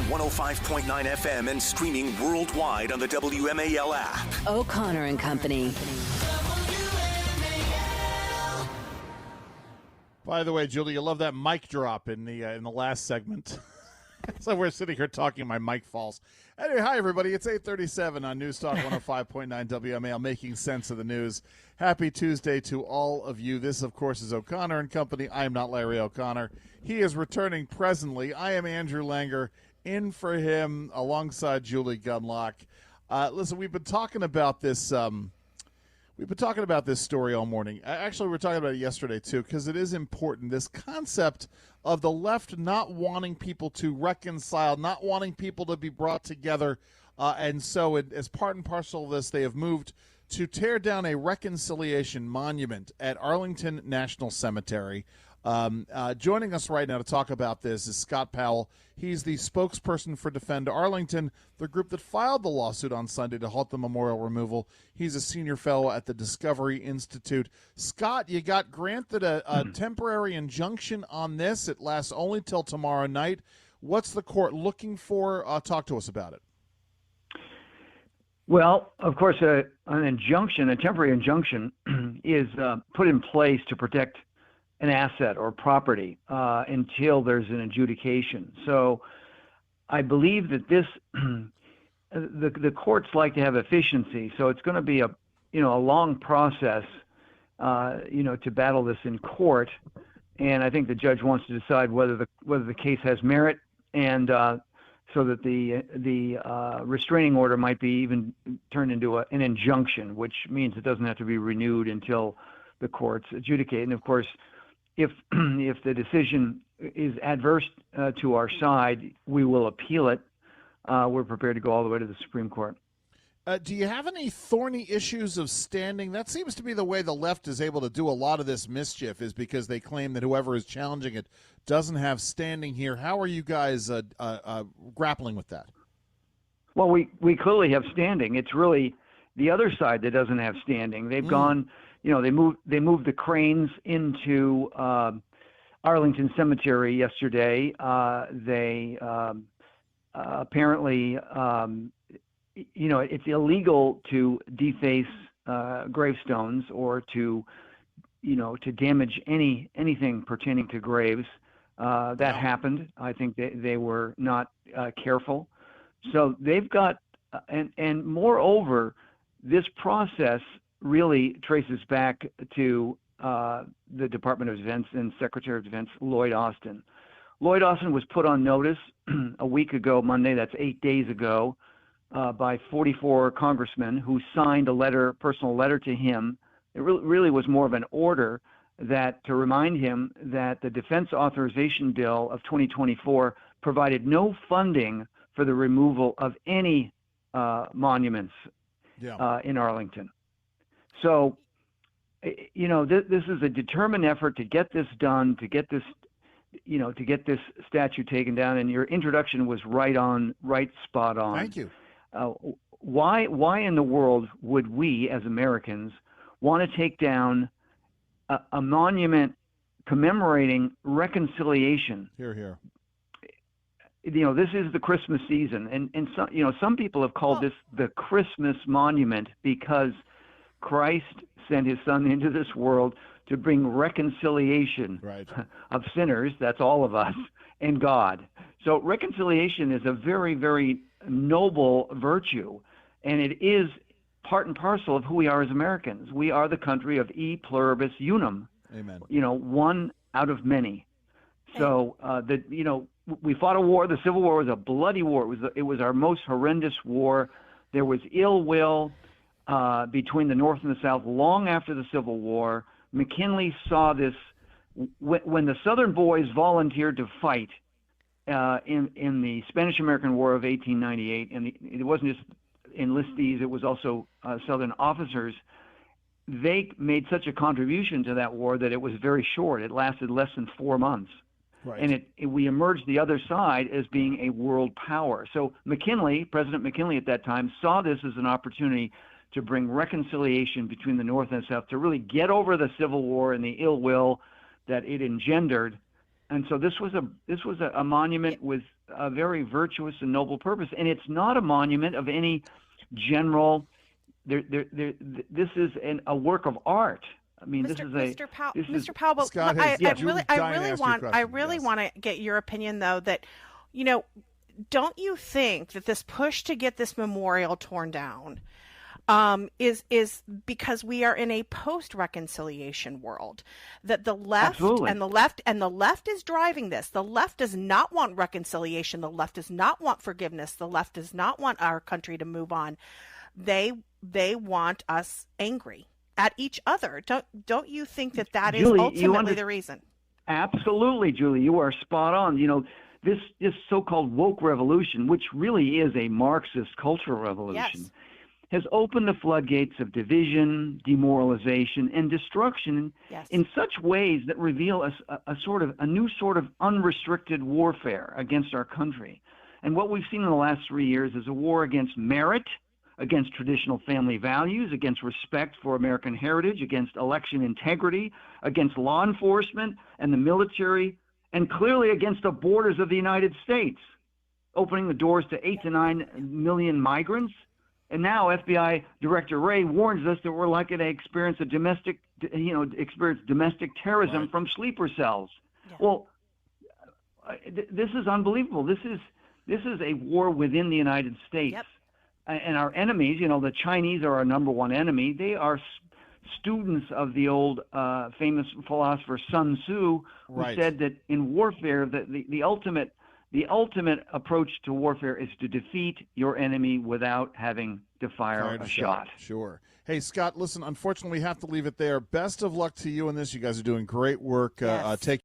105.9 FM and streaming worldwide on the WMAL app. O'Connor and Company. By the way, Julie, you love that mic drop in the last segment. So we're sitting here talking, my mic falls. Anyway, hi, everybody. It's 8:37 on News Talk 105.9 WMAL, making sense of the news. Happy Tuesday to all of you. This, of course, is O'Connor and Company. I am not Larry O'Connor. He is returning presently. I am Andrew Langer, in for him alongside Julie Gunlock. Listen, we've been talking about this story all morning. Actually, we were talking about it yesterday, too, because it is important. This concept of the left not wanting people to reconcile, not wanting people to be brought together. And so as part and parcel of this, they have moved to tear down a reconciliation monument at Arlington National Cemetery. Joining us right now to talk about this is Scott Powell. He's the spokesperson for Defend Arlington, the group that filed the lawsuit on Sunday to halt the memorial removal. He's a senior fellow at the Discovery Institute. Scott, you got granted a temporary injunction on this. It lasts only till tomorrow night. What's the court looking for? Talk to us about it. Well, of course, an injunction, a temporary injunction, is put in place to protect an asset or property until there's an adjudication. So I believe that this, the courts like to have efficiency. So it's going to be a long process, to battle this in court. And I think the judge wants to decide whether the case has merit, and so that the restraining order might be even turned into an injunction, which means it doesn't have to be renewed until the courts adjudicate. And of course, if the decision is adverse to our side, we will appeal it. We're prepared to go all the way to the Supreme Court. Do you have any thorny issues of standing? That seems to be the way the left is able to do a lot of this mischief, is because they claim that whoever is challenging it doesn't have standing here. How are you guys grappling with that? Well, we clearly have standing. It's really the other side that doesn't have standing. They've gone, they moved the cranes into Arlington Cemetery yesterday. They apparently, it's illegal to deface gravestones or to damage anything pertaining to graves. That happened. I think they were not careful. So they've got, and moreover, this process really traces back to the Department of Defense and Secretary of Defense Lloyd Austin. Lloyd Austin was put on notice a week ago, Monday, that's 8 days ago, by 44 congressmen who signed a personal letter to him. It really was more of an order to remind him that the Defense Authorization Bill of 2024 provided no funding for the removal of any monuments in Arlington. So, this is a determined effort to get this done, to get this statue taken down. And your introduction was right spot on. Thank you. Why in the world would we as Americans want to take down a monument commemorating reconciliation? Hear, hear. This is the Christmas season, and some people have called this the Christmas monument because Christ sent his son into this world to bring reconciliation of sinners, that's all of us, and God. So reconciliation is a very, very noble virtue, and it is part and parcel of who we are as Americans. We are the country of e pluribus unum. Amen. One out of many. So we fought a war. The Civil War was a bloody war. It was our most horrendous war. There was ill will between the North and the South long after the Civil War. McKinley saw this when the Southern boys volunteered to fight in the Spanish-American War of 1898, and it wasn't just enlistees, it was also Southern officers. They made such a contribution to that war that it was very short. It lasted less than 4 months. Right. And we emerged the other side as being a world power. So President McKinley at that time, saw this as an opportunity to bring reconciliation between the North and the South, to really get over the Civil War and the ill will that it engendered, And so this was a monument with a very virtuous and noble purpose, and it's not a monument of any general. This is a work of art. I mean, Mr. Powell, but Scott I yes. really want to get your opinion, though, that, don't you think that this push to get this memorial torn down is because we are in a post-reconciliation world, that the left Absolutely. and the left is driving this. The left does not want reconciliation. The left does not want forgiveness. The left does not want our country to move on. They want us angry at each other. Don't you think that is Julie, ultimately the reason? Absolutely, Julie, you are spot on. This so-called woke revolution, which really is a Marxist cultural revolution, Yes. has opened the floodgates of division, demoralization, and destruction Yes. in such ways that reveal a new sort of unrestricted warfare against our country. And what we've seen in the last 3 years is a war against merit, against traditional family values, against respect for American heritage, against election integrity, against law enforcement and the military, and clearly against the borders of the United States, opening the doors to 8 to 9 million migrants. And now FBI Director Wray warns us that we're likely to experience domestic terrorism Right. from sleeper cells. Yeah. Well, this is unbelievable. This is a war within the United States. Yep. And our enemies, the Chinese are our number one enemy. They are students of the old famous philosopher Sun Tzu, who Right. said that in warfare, the ultimate approach to warfare is to defeat your enemy without having to fire a shot. Sure. Hey, Scott, listen, unfortunately, we have to leave it there. Best of luck to you in this. You guys are doing great work. Yes. Take